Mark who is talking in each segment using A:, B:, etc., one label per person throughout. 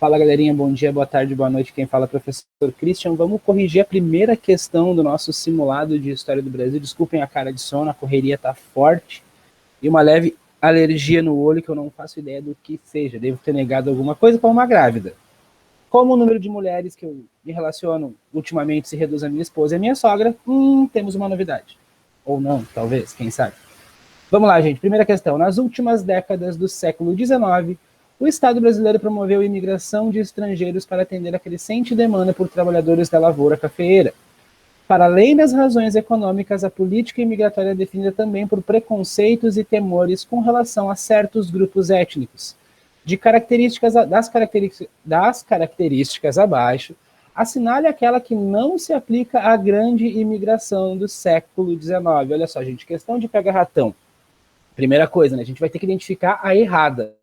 A: Fala, galerinha, bom dia, boa tarde, boa noite. Quem fala é o professor Christian. Vamos corrigir a primeira questão do nosso simulado de História do Brasil. Desculpem a cara de sono, a correria está forte. E uma leve alergia no olho que eu não faço ideia do que seja. Devo ter negado alguma coisa para uma grávida. Como o número de mulheres que eu me relaciono ultimamente se reduz a minha esposa e a minha sogra, temos uma novidade. Ou não, talvez, quem sabe. Vamos lá, gente. Primeira questão. Nas últimas décadas do século XIX, o Estado brasileiro promoveu a imigração de estrangeiros para atender a crescente demanda por trabalhadores da lavoura cafeeira. Para além das razões econômicas, a política imigratória é definida também por preconceitos e temores com relação a certos grupos étnicos. Das características abaixo, assinale aquela que não se aplica à grande imigração do século XIX. Olha só, gente, questão de pega-ratão. Primeira coisa, né? A gente vai ter que identificar a errada.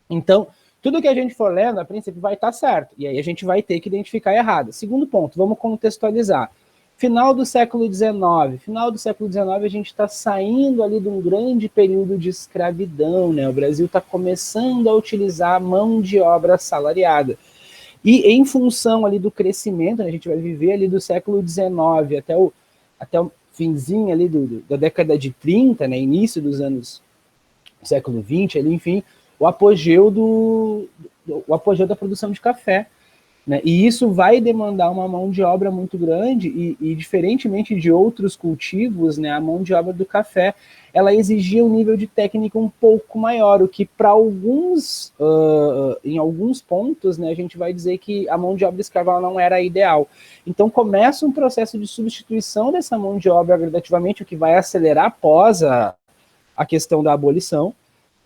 A: Então, tudo que a gente for lendo, a princípio, vai estar certo. E aí a gente vai ter que identificar a errada. Segundo ponto, vamos contextualizar. Final do século XIX. Final do século XIX, a gente está saindo ali de um grande período de escravidão, né? O Brasil está começando a utilizar a mão de obra assalariada. E em função ali do crescimento, né, a gente vai viver ali do século XIX até o finzinho ali da década de 30, né, início dos anos do século XX, ali, enfim, o apogeu da produção de café, né? E isso vai demandar uma mão de obra muito grande e diferentemente de outros cultivos, né, a mão de obra do café, ela exigia um nível de técnica um pouco maior, o que para alguns, em alguns pontos, né, a gente vai dizer que a mão de obra escrava não era ideal. Então começa um processo de substituição dessa mão de obra gradativamente, o que vai acelerar após a questão da abolição,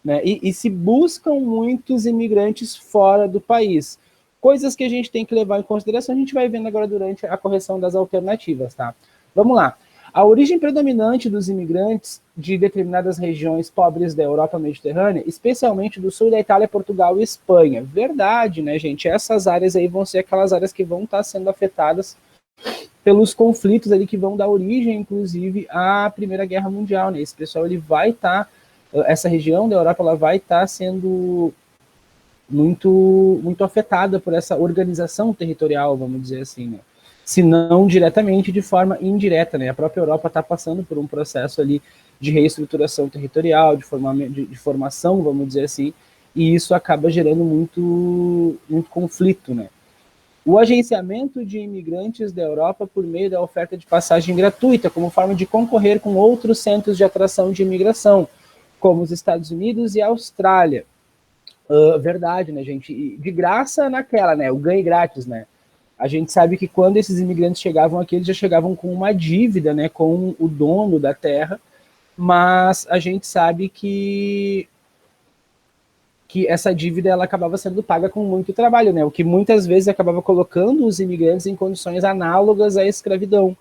A: né, e se buscam muitos imigrantes fora do país. Coisas que a gente tem que levar em consideração, a gente vai vendo agora durante a correção das alternativas, tá? Vamos lá. A origem predominante dos imigrantes de determinadas regiões pobres da Europa Mediterrânea, especialmente do sul da Itália, Portugal e Espanha. Verdade, né, gente? Essas áreas aí vão ser aquelas áreas que vão estar sendo afetadas pelos conflitos ali que vão dar origem, inclusive, à Primeira Guerra Mundial, né? Esse pessoal, ele vai estar, essa região da Europa, ela vai estar sendo muito afetada por essa organização territorial, vamos dizer assim, né? Se não diretamente, de forma indireta, né? A própria Europa está passando por um processo ali de reestruturação territorial, de formação, vamos dizer assim, e isso acaba gerando muito conflito, né? O agenciamento de imigrantes da Europa por meio da oferta de passagem gratuita, como forma de concorrer com outros centros de atração de imigração, como os Estados Unidos e a Austrália. Verdade, né, gente? E de graça naquela, né? O ganho grátis, né? A gente sabe que quando esses imigrantes chegavam aqui, eles já chegavam com uma dívida, né? Com o dono da terra, mas a gente sabe que essa dívida ela acabava sendo paga com muito trabalho, né? O que muitas vezes acabava colocando os imigrantes em condições análogas à escravidão,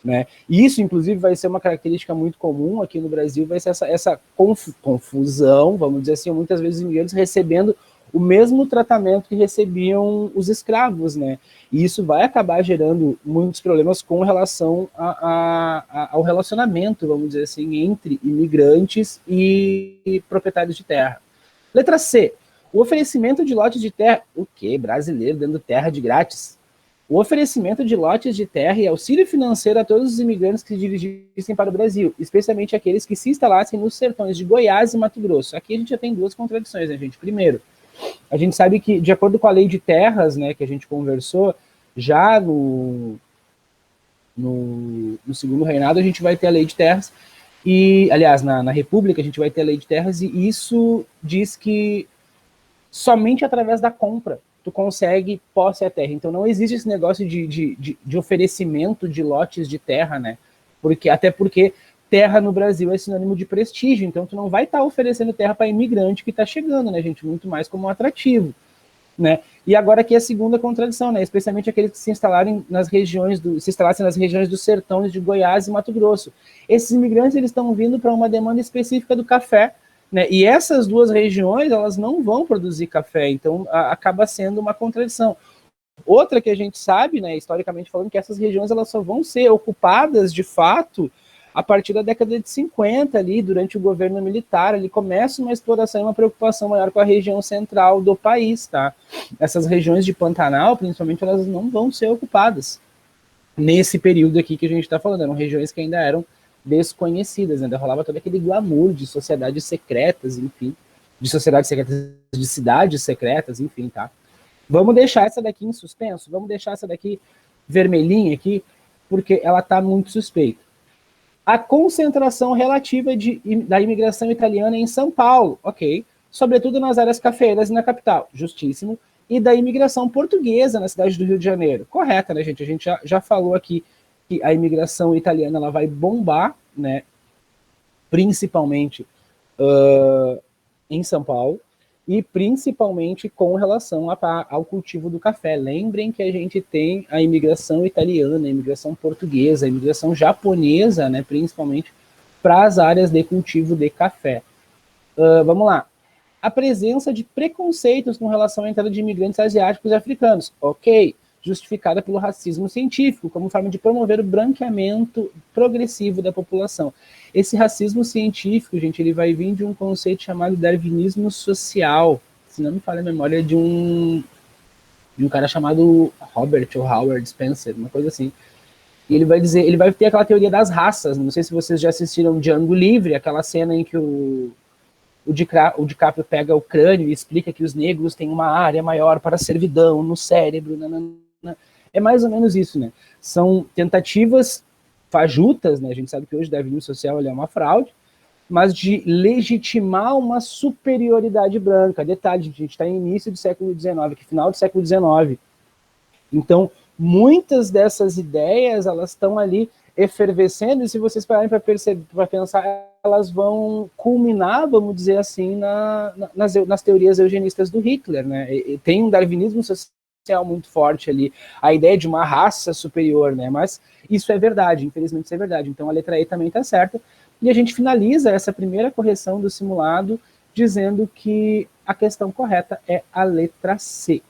A: né? E isso, inclusive, vai ser uma característica muito comum aqui no Brasil, vai ser essa confusão, vamos dizer assim, muitas vezes os imigrantes recebendo o mesmo tratamento que recebiam os escravos, né? E isso vai acabar gerando muitos problemas com relação ao relacionamento, vamos dizer assim, entre imigrantes e proprietários de terra. Letra C. O oferecimento de lotes de terra... O quê? Brasileiro dando terra de grátis? O oferecimento de lotes de terra e auxílio financeiro a todos os imigrantes que se dirigissem para o Brasil, especialmente aqueles que se instalassem nos sertões de Goiás e Mato Grosso. Aqui a gente já tem duas contradições, né, gente? Primeiro, a gente sabe que, de acordo com a lei de terras, né, que a gente conversou, já no segundo reinado a gente vai ter a lei de terras, e, aliás, na República a gente vai ter a lei de terras, e isso diz que somente através da compra tu consegue posse à terra. Então não existe esse negócio de oferecimento de lotes de terra, né? Até porque terra no Brasil é sinônimo de prestígio, então tu não vai estar oferecendo terra para imigrante que está chegando, né, gente? Muito mais como um atrativo, né? E agora aqui a segunda contradição, né? Especialmente aqueles que se instalassem nas regiões dos sertões de Goiás e Mato Grosso. Esses imigrantes, eles estão vindo para uma demanda específica do café, né? E essas duas regiões, elas não vão produzir café, então acaba sendo uma contradição. Outra que a gente sabe, né, historicamente falando, que essas regiões elas só vão ser ocupadas de fato A partir da década de 50, ali, durante o governo militar, ali começa uma exploração e uma preocupação maior com a região central do país, tá? Essas regiões de Pantanal, principalmente, elas não vão ser ocupadas nesse período aqui que a gente está falando. Eram regiões que ainda eram desconhecidas, ainda rolava todo aquele glamour de sociedades secretas, enfim, de sociedades secretas, de cidades secretas, enfim, tá? Vamos deixar essa daqui em suspenso, vamos deixar essa daqui vermelhinha aqui, porque ela está muito suspeita. A concentração relativa da imigração italiana em São Paulo, ok, sobretudo nas áreas cafeeiras e na capital, justíssimo, e da imigração portuguesa na cidade do Rio de Janeiro, correta, né, gente? A gente já falou aqui que a imigração italiana ela vai bombar, né, principalmente em São Paulo, e principalmente com relação ao cultivo do café. Lembrem que a gente tem a imigração italiana, a imigração portuguesa, a imigração japonesa, né, principalmente para as áreas de cultivo de café. Vamos lá. A presença de preconceitos com relação à entrada de imigrantes asiáticos e africanos. Ok, justificada pelo racismo científico, como forma de promover o branqueamento progressivo da população. Esse racismo científico, gente, ele vai vir de um conceito chamado darwinismo social, se não me falha a memória, de um cara chamado Robert ou Howard Spencer, uma coisa assim. E ele vai dizer, ele vai ter aquela teoria das raças, não sei se vocês já assistiram Django Livre, aquela cena em que o DiCaprio pega o crânio e explica que os negros têm uma área maior para a servidão no cérebro, é mais ou menos isso, né? São tentativas fajutas, né? A gente sabe que hoje o darwinismo social é uma fraude, mas de legitimar uma superioridade branca. Detalhe, a gente está em início do século XIX, que final do século XIX. Então, muitas dessas ideias, elas estão ali efervescendo, e se vocês pararem para pensar, elas vão culminar, vamos dizer assim, nas teorias eugenistas do Hitler, né? E tem um darwinismo social muito forte ali, a ideia de uma raça superior, né? Mas isso é verdade, infelizmente isso é verdade. Então a letra E também está certa. E a gente finaliza essa primeira correção do simulado dizendo que a questão correta é a letra C.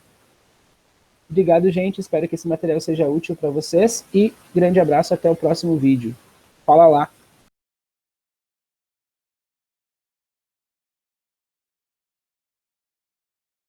A: Obrigado, gente. Espero que esse material seja útil para vocês e grande abraço. Até o próximo vídeo. Fala lá.